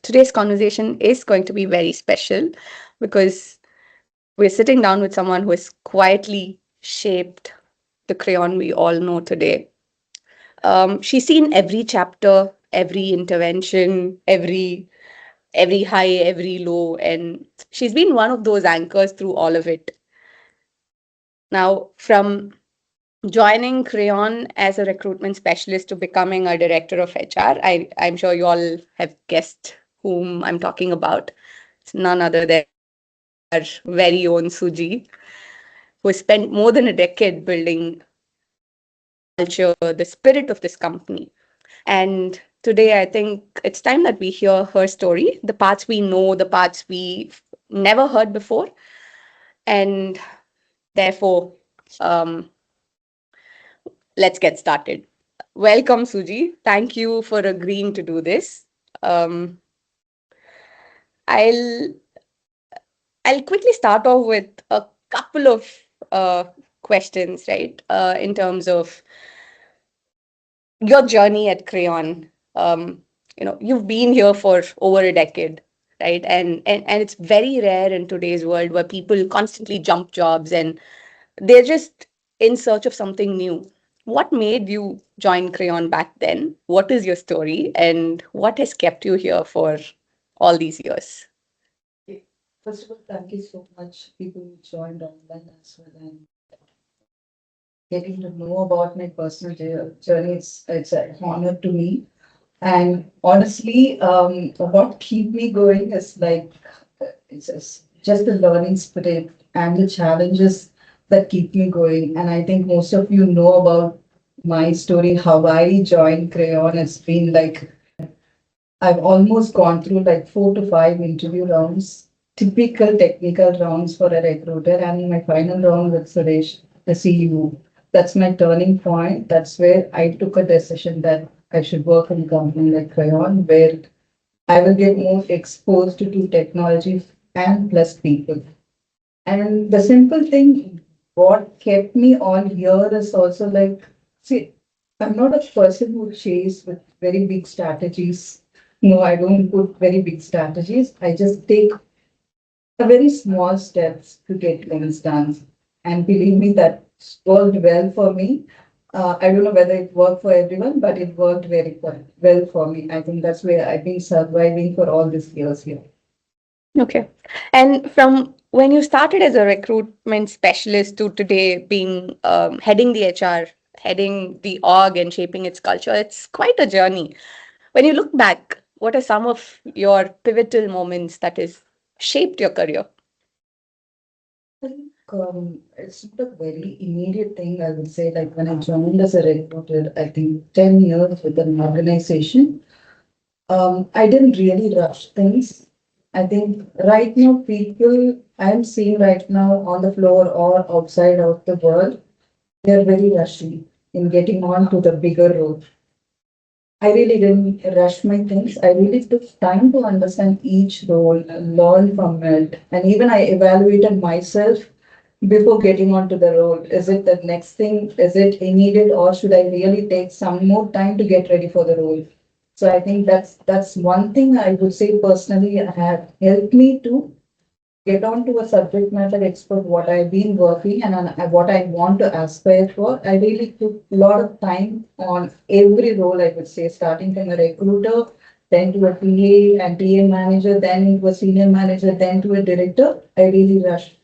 today's conversation is going to be very special because we're sitting down with someone who has quietly shaped the Crayon we all know today. She's seen every chapter, every intervention, every high, every low, and she's been one of those anchors through all of it. Now, from joining Crayon as a recruitment specialist to becoming a director of HR, I'm sure you all have guessed whom I'm talking about. It's none other than our very own Suji, who has spent more than a decade building culture, the spirit of this company. And today, I think it's time that we hear her story, the parts we know, the parts we've never heard before. And therefore, um, let's get started. Welcome, Suji. Thank you for agreeing to do this. Um, I'll I'll quickly start off with a couple of uh, questions, right? In terms of your journey at Crayon. You've been here for over a decade, right? And it's very rare in today's world where people constantly jump jobs and they're just in search of something new. What made you join Crayon back then? What is your story, and what has kept you here for all these years? Okay. First of all, thank you so much, people who joined online as well, and getting to know about my personal journey. It's an honor to me. And honestly, what keep me going is like it's just the learning spirit and the challenges that keep me going. And I think most of you know about my story, how I joined Crayon. It's been like I've almost gone through like 4 to 5 interview rounds, typical technical rounds for a recruiter, and my final round with Suresh, the CEO. That's my turning point. That's where I took a decision that I should work in a company like Crayon, where I will get more exposed to technology and plus people. And the simple thing, what kept me on here is also like, see, I'm not a person who chase with very big strategies. No, I don't put very big strategies. I just take a very small steps to get things done. And believe me, that worked well for me. I don't know whether it worked for everyone, but it worked very well for me. I think that's where I've been surviving for all these years here. Okay. And from when you started as a recruitment specialist to today being heading the HR, heading the org and shaping its culture, it's quite a journey. When you look back, what are some of your pivotal moments that has shaped your career? I think it's not a very immediate thing, I would say. Like when I joined as a recruiter, I think 10 years with an organization, I didn't really rush things. I think right now, people I'm seeing right now on the floor or outside of the world, they're very rushy in getting on to the bigger role. I really didn't rush my things. I really took time to understand each role, learn from it, and even I evaluated myself before getting onto the role. Is it the next thing? Is it needed, or should I really take some more time to get ready for the role? So I think that's one thing I would say personally have helped me to get on to a subject matter expert what I've been working and on what I want to aspire for. I really took a lot of time on every role, I would say, starting from a recruiter, then to a TA and TA manager, then to a senior manager, then to a director. I really rushed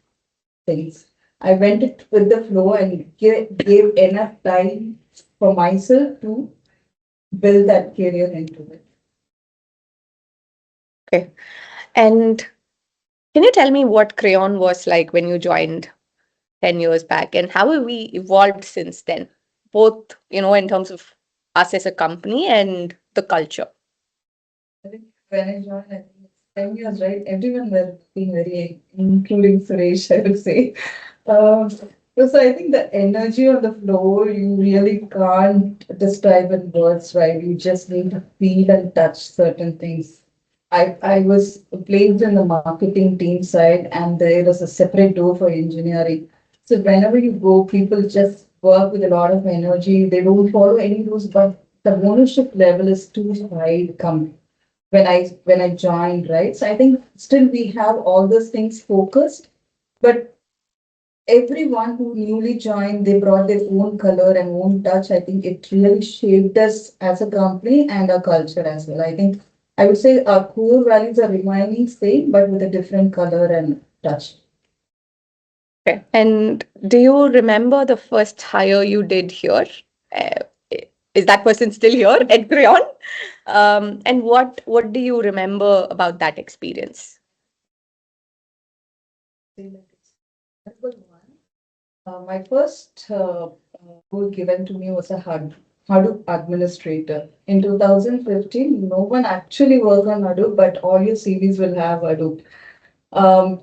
things. I went it with the flow and gave enough time for myself to build that career into it. Okay. And can you tell me what Crayon was like when you joined 10 years back, and how have we evolved since then, both, in terms of us as a company and the culture? I think when I joined, I think it's 10 years, right? Everyone were being very, including Suresh, I would say. So I think the energy on the floor, you really can't describe in words, right? You just need to feel and touch certain things. I was placed in the marketing team side, and there is a separate door for engineering. So whenever you go, people just work with a lot of energy. They don't follow any rules, but the ownership level is too high. Come when I joined, right? So I think still we have all those things focused, but everyone who newly joined, they brought their own color and own touch. I think it really shaped us as a company and our culture as well. I think I would say our core values are remaining same, but with a different color and touch. Okay. And do you remember the first hire you did here? Uh, is that person still here at Crayon? And what do you remember about that experience? Say like it's memorable one. My first role given to me was a Hadoop administrator. In 2015, no one actually worked on Hadoop, but all your CVs will have Hadoop.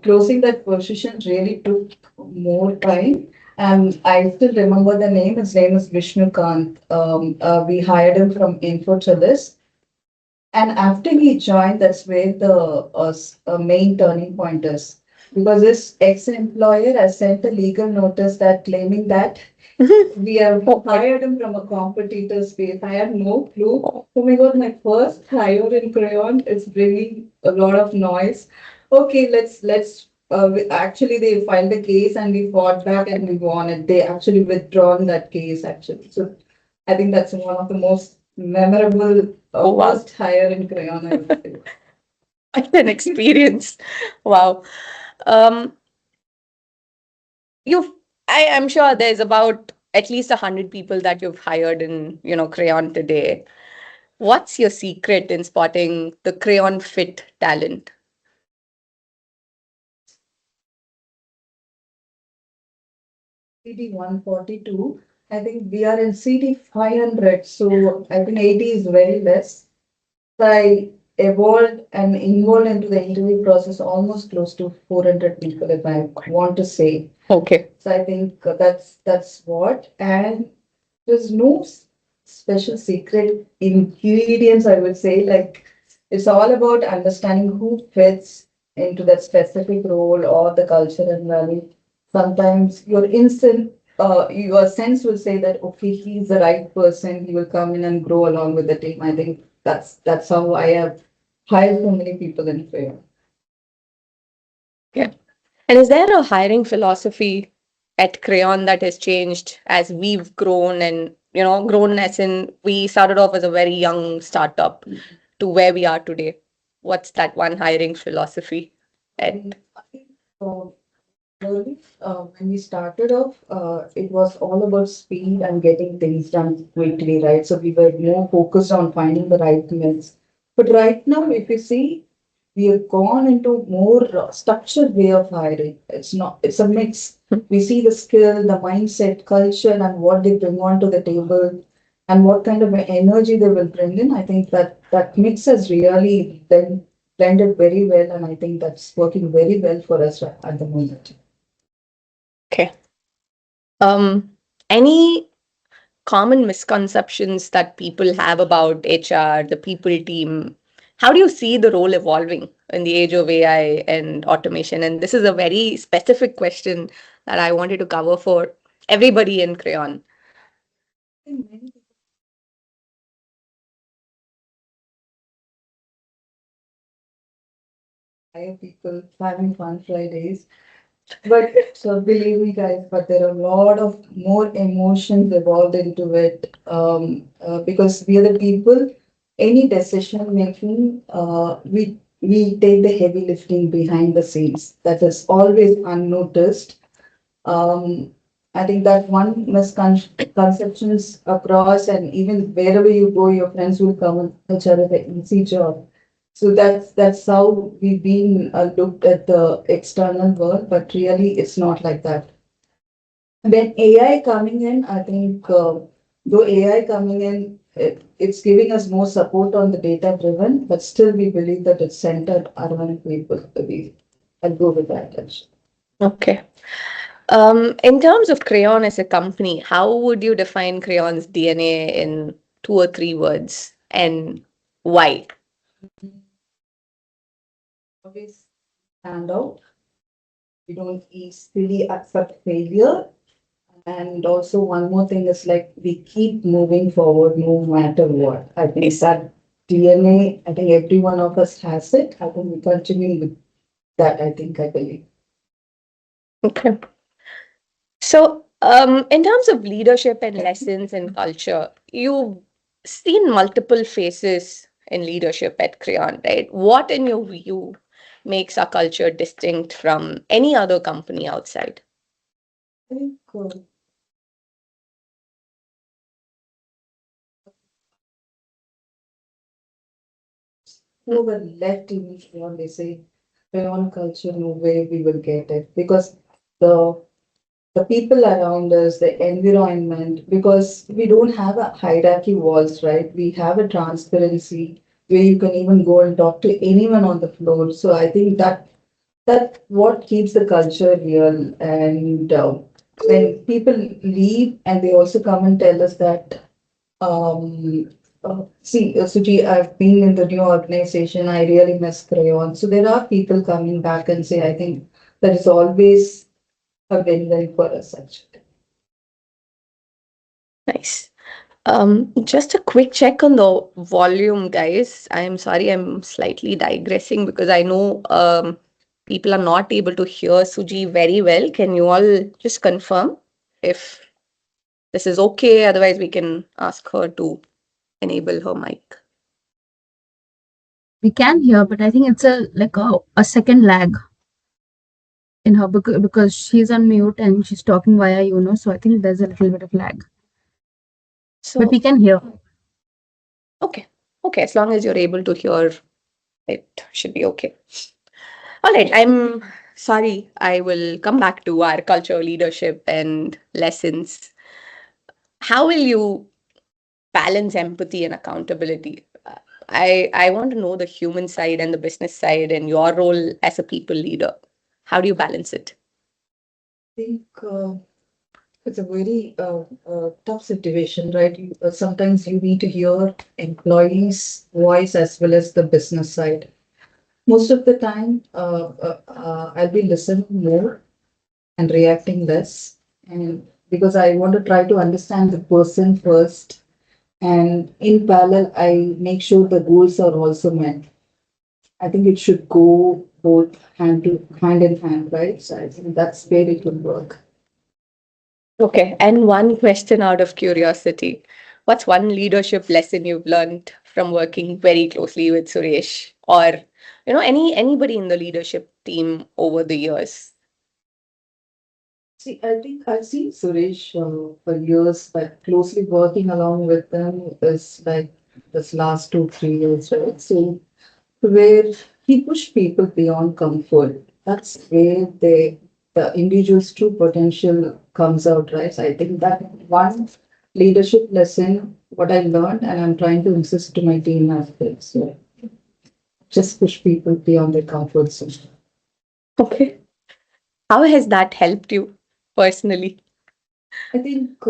Closing that position really took more time. And I still remember the name. His name is Vishnu Kant. We hired him from Infotelis. And after he joined, that's where the main turning point is. Because this ex-employer has sent a legal notice that claiming that we have hired him from a competitor's space. I had no clue. Oh my God, my first hire in Crayon is bringing a lot of noise. Okay, let's. Actually, they filed a case and we fought back and we won it. They actually withdrawn that case actually. So I think that's one of the most memorable Oh, wow. first hire in Crayon, I would say. Quite an experience. Wow. Um, you've I'm sure there's about at least 100 people that you've hired in, Crayon today. What's your secret in spotting the Crayon fit talent? CD 142. I think we are in CD 500, so I think 80 is very less. So I evolved and involved into the interview process almost close to 400 people, if I want to say. Okay. So I think that's what. And there's no special secret ingredients, I would say. Like it's all about understanding who fits into that specific role or the culture and value. Sometimes your sense will say that okay, he's the right person. He will come in and grow along with the team. I think that's how I have hired so many people in prayer. Yeah. And is there a hiring philosophy at Crayon that has changed as we've grown and, grown as in we started off as a very young startup to where we are today? What's that one hiring philosophy at? I think early, when we started off, it was all about speed and getting things done quickly, right? So we were more focused on finding the right mix. But right now, if you see, we have gone into more structured way of hiring. It's a mix. We see the skill, the mindset, culture, and what they bring onto the table, and what kind of energy they will bring in. I think that mix has really blended very well, and I think that's working very well for us at the moment. Okay. Any common misconceptions that people have about HR, the people team? How do you see the role evolving in the age of AI and automation? And this is a very specific question that I wanted to cover for everybody in Crayon. Think many hire people having fun Fridays. But so believe me, guys, but there are a lot of more emotions involved into it because we are the people. Any decision making, we take the heavy lifting behind the scenes. That is always unnoticed. Um, I think that one misconceptions across, and even wherever you go, your friends will come and tell you the easy job. So that's how we've been looked at the external world, but really it's not like that. When AI coming in, I think though AI coming in, it's giving us more support on the data driven, but still we believe that it's centered around people. I'll go with that. Actually. Okay. In terms of Crayon as a company, how would you define Crayon's DNA in 2 or 3 words and why? Always stand out. We don't easily accept failure. And also one more thing is like we keep moving forward no matter what. I think Yes. that DNA. I think every one of us has it. I think we continue with that. I believe. Okay. So, in terms of leadership and lessons and culture, you've seen multiple faces in leadership at Crayon, right? What, in your view, makes our culture distinct from any other company outside? I think who were left in each one, they say, beyond culture, no way we will get it. Because the the people around us, the environment, because we don't have a hierarchy walls, right? We have a transparency where you can even go and talk to anyone on the floor. So I think that what keeps the culture real. And when people leave and they also come and tell us that Suji, I've been in the new organization. I really miss Crayon. So there are people coming back and say, I think that is always a win-win for us, actually. Nice. Just a quick check on the volume, guys. I'm sorry, I'm slightly digressing because I know people are not able to hear Suji very well. Can you all just confirm if this is okay? Otherwise, we can ask her to enable her mic. We can hear, but I think it's a second lag in her because she's on mute and she's talking via so I think there's a little bit of lag. But we So, can hear. okay. Okay, as long as you're able to hear, it should be okay. All right, I'm sorry. I will come back to our culture, leadership, and lessons. How will you balance empathy and accountability? I want to know the human side and the business side and your role as a people leader. How do you balance it? I think it's a very tough situation, right? Sometimes you need to hear employees' voice as well as the business side. Most of the time, I'll be listening more and reacting less, and because I want to try to understand the person first, and in parallel, I make sure the goals are also met. I think it should go both hand in hand, right? So I think that's where it will work. Okay, and one question out of curiosity. What's one leadership lesson you've learned from working very closely with Suresh or anybody in the leadership team over the years? See, I think I've seen Suresh for years, but closely working along with them is like this last 2, 3 years, right? So where he pushed people beyond comfort. That's where the individual's true potential comes out, right? So I think that one leadership lesson, what I learned, and I'm trying to insist to my team as well. So just push people beyond their comfort zone. Okay. How has that helped you personally? I think,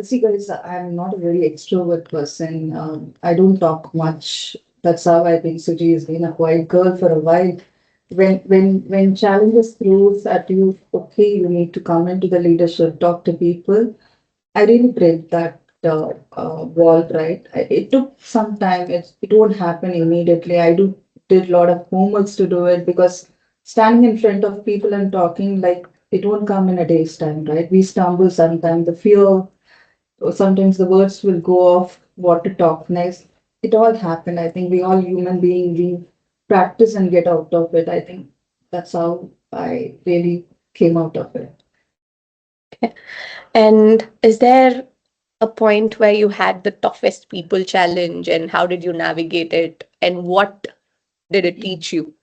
see, guys, I'm not a very extrovert person. I don't talk much. That's how I think Suji has been a quiet girl for a while. When challenges throws at you, okay, you need to come into the leadership, talk to people. I really break that wall, right? It took some time. It won't happen immediately. Did a lot of homeworks to do it because standing in front of people and talking like it won't come in a day's time, right? We stumble sometimes. The fear, or sometimes the words will go off. What to talk next? It all happened. I think we all human being. We practice and get out of it. I think that's how I really came out of it. And is there a point where you had the toughest people challenge and how did you navigate it and what did it teach you?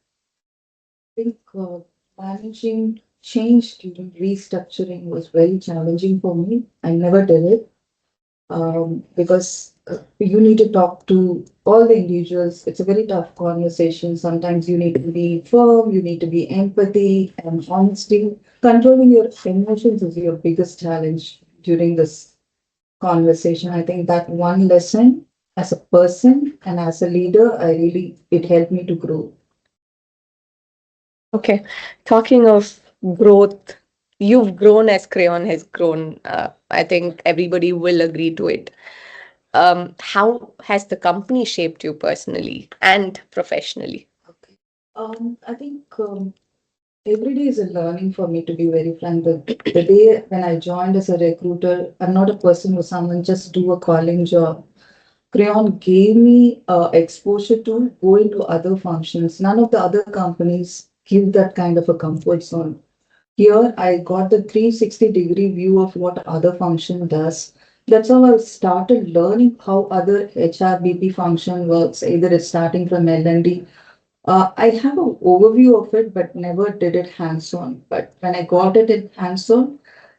Think managing change during restructuring was very challenging for me. I never did it because you need to talk to all the individuals. It's a very tough conversation. Sometimes you need to be firm, you need to be empathy and honesty. Controlling your emotions is your biggest challenge during this conversation. I think that one lesson as a person and as a leader, it helped me to grow. Okay. Talking of growth, you've grown as Crayon has grown. I think everybody will agree to it. How has the company shaped you personally and professionally? Okay. I think every day is a learning for me, to be very frank. The day when I joined as a recruiter, I'm not a person who someone just do a calling job. Crayon gave me exposure to go into other functions. None of the other companies give that kind of a comfort zone. Here, I got the 360-degree view of what other function does. That's how I started learning how other HRBP function works. Either it's starting from L&D. I have an overview of it, but never did it hands-on. But when I got it in hands-on,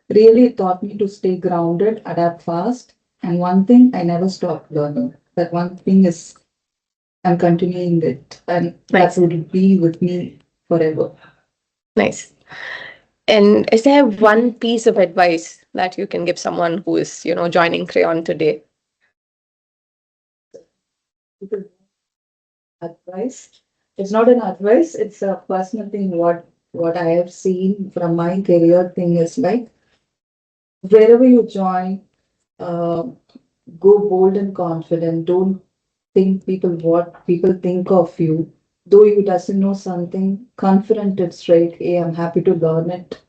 really taught me to stay grounded, adapt fast. And one thing I never stopped learning. That one thing is I'm continuing it, and that Nice, would be with me forever. nice. And is there one piece of advice that you can give someone who is, joining Crayon today? Because advice, it's not an advice, it's a personal thing. What I have seen from my career thing is like wherever you join, uh, go bold and confident. Don't think people what people think of you. Though you doesn't know something, confident it straight. Hey, I'm happy to learn it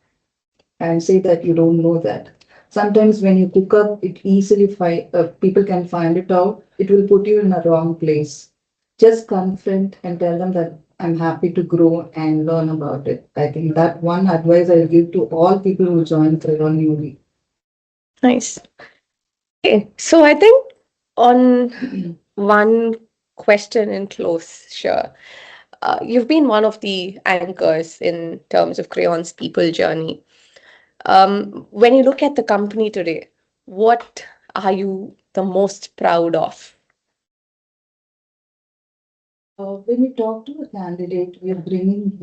and say that you don't know that. Sometimes when you cook up, it easily people can find it out. It will put you in a wrong place. Just confront and tell them that I'm happy to grow and learn about it. I think that one advice I'll give to all people who join Crayon newly. Nice. Okay, so I think on one question in close, sure. You've been one of the anchors in terms of Crayon's people journey. When you look at the company today, what are you the most proud of? When we talk to a candidate, we are bringing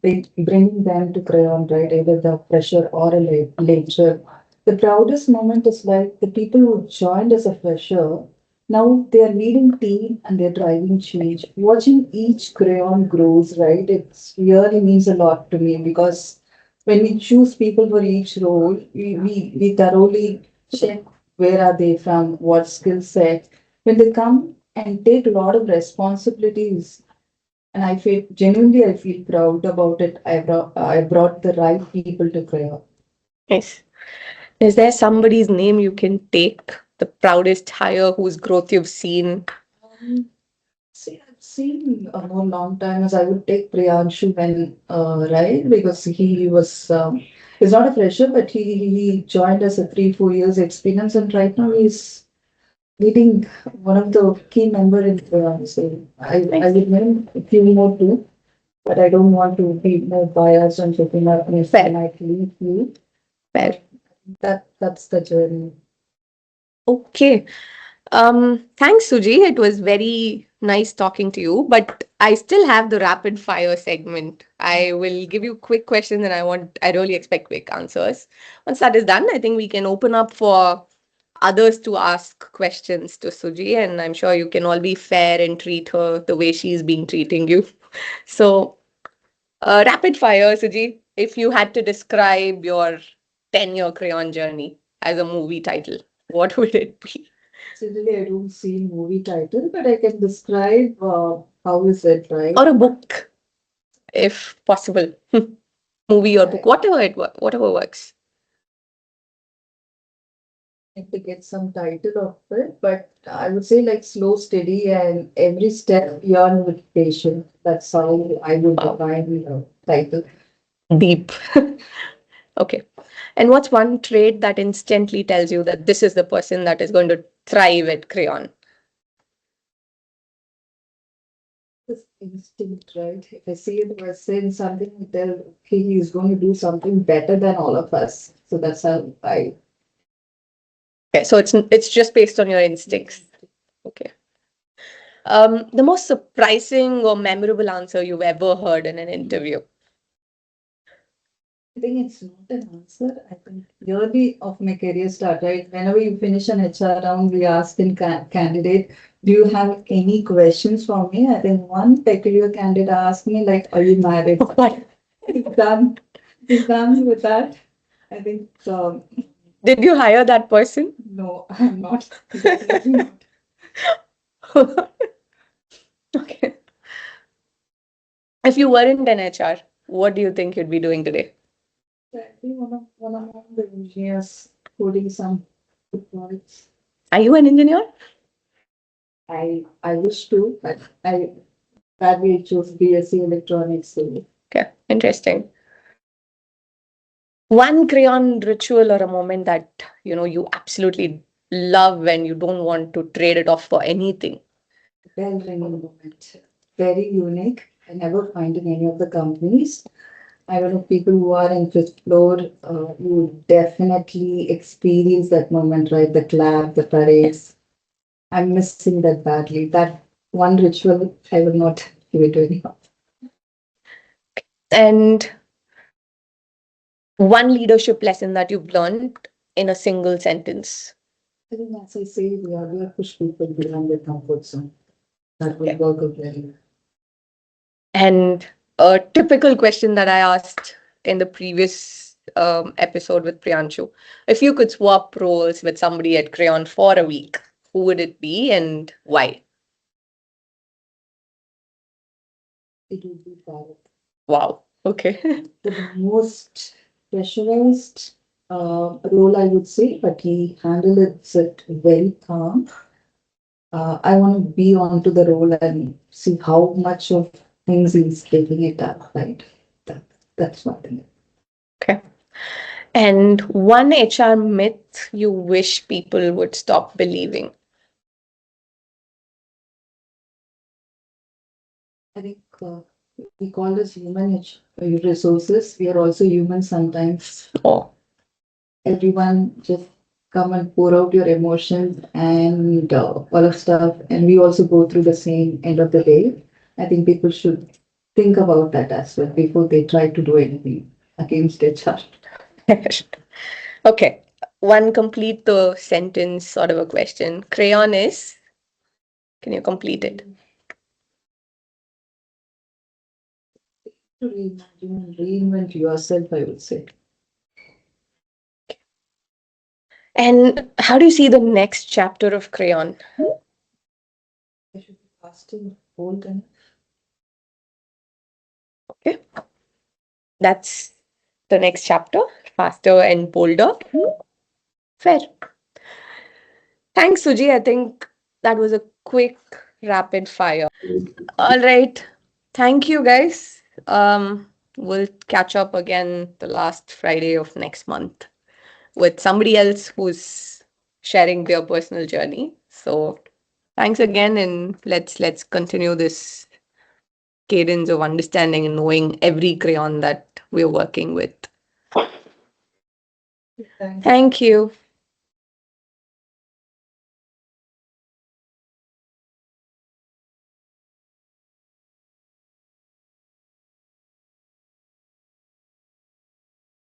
them to Crayon, right? Either the fresher or a later. The proudest moment is like the people who joined as a fresher. Now they are leading team and they're driving change. Watching each Crayon grows, right? It really means a lot to me because when we choose people for each role, we thoroughly check where are they from, what skill set. When they come and take a lot of responsibilities, and I feel proud about it. I brought the right people to Crayon. Nice. Is there somebody's name you can take, the proudest hire whose growth you've seen? Um, See, I've seen a more long time as I would take Priyanshu when right because he's not a fresher, but he joined us a 3 4 years experience, and right now he's leading one of the key member in Priyan. So I Nice. would name a few more too, but I don't want to be more biased and picking up if I Fair, might leave you. fair. That's the journey. Okay. Thanks, Suji. It was very nice talking to you, but I still have the rapid fire segment. I will give you quick questions and I really expect quick answers. Once that is done, I think we can open up for others to ask questions to Suji, and I'm sure you can all be fair and treat her the way she's been treating you. So, rapid fire, Suji, if you had to describe your 10-year crayon journey as a movie title, what would it be? Actually, I don't see movie title, but I can describe how is it, right? Or a book, if possible. Movie or book, I whatever works. need to get some title of it, but I would say like slow, steady, and every step beyond with patience. That's how I would Wow, define the title. deep. Okay. And what's one trait that instantly tells you that this is the person that is going to thrive at Crayon? This instinct, right? If I see it person, something, tell he is going to do something better than all of us. So that's how I. Okay, so it's just based on your instincts. Okay. The most surprising or memorable answer you've ever heard in an interview. I think it's not an answer. I think yearly of my career start, right? Whenever you finish an HR round, we ask in candidate, do you have any questions for me? I think one peculiar candidate asked me, like, are you married? What? He's done. He's done with that. I think so. Did you hire that person? No, I'm not. Definitely not. Okay. If you weren't an HR, what do you think you'd be doing today? Exactly one of the engineers coding some good products. Are you an engineer? I wish to, but I badly chose BSc electronics. So Okay, interesting. One crayon ritual or a moment that you absolutely love when you don't want to trade it off for anything. bell ringing moment, very unique. I never find in any of the companies. I don't know, people who are in fifth floor, you definitely experience that moment, right? The clap, the parades. I'm missing that badly. That one ritual, I will not give it to anyone. And one leadership lesson that you've learned in a single sentence. I think, as I say, we are push people beyond their comfort zone. That will Okay. work out very well. And a typical question that I asked in the previous episode with Priyanshu, if you could swap roles with somebody at Crayon for a week, who would it be and why? It will be Bharat. Wow. Okay. The most pressurized role, I would say, but he handled it very calm. I want to be onto the role and see how much of things he's taking it up, right? That, that's one thing. Okay. And one HR myth you wish people would stop believing. I think we call this resources. We are also human sometimes. Oh, Everyone just come and pour out your emotions and all of stuff. And we also go through the same end of the day. I think people should think about that as well before they try to do anything against HR. okay. One complete the sentence sort of a question. Crayon is, can you complete it? To reimagine and reinvent yourself, I would say. And how do you see the next chapter of Crayon? I should be fasting bold and Okay. That's the next chapter. Faster and bolder. Fair. Thanks, Suji. I think that was a quick, rapid fire. All right. Thank you, guys. We'll catch up again the last Friday of next month with somebody else who's sharing their personal journey. So thanks again, and let's continue this cadence of understanding and knowing every crayon that we're working with. thank Thank you.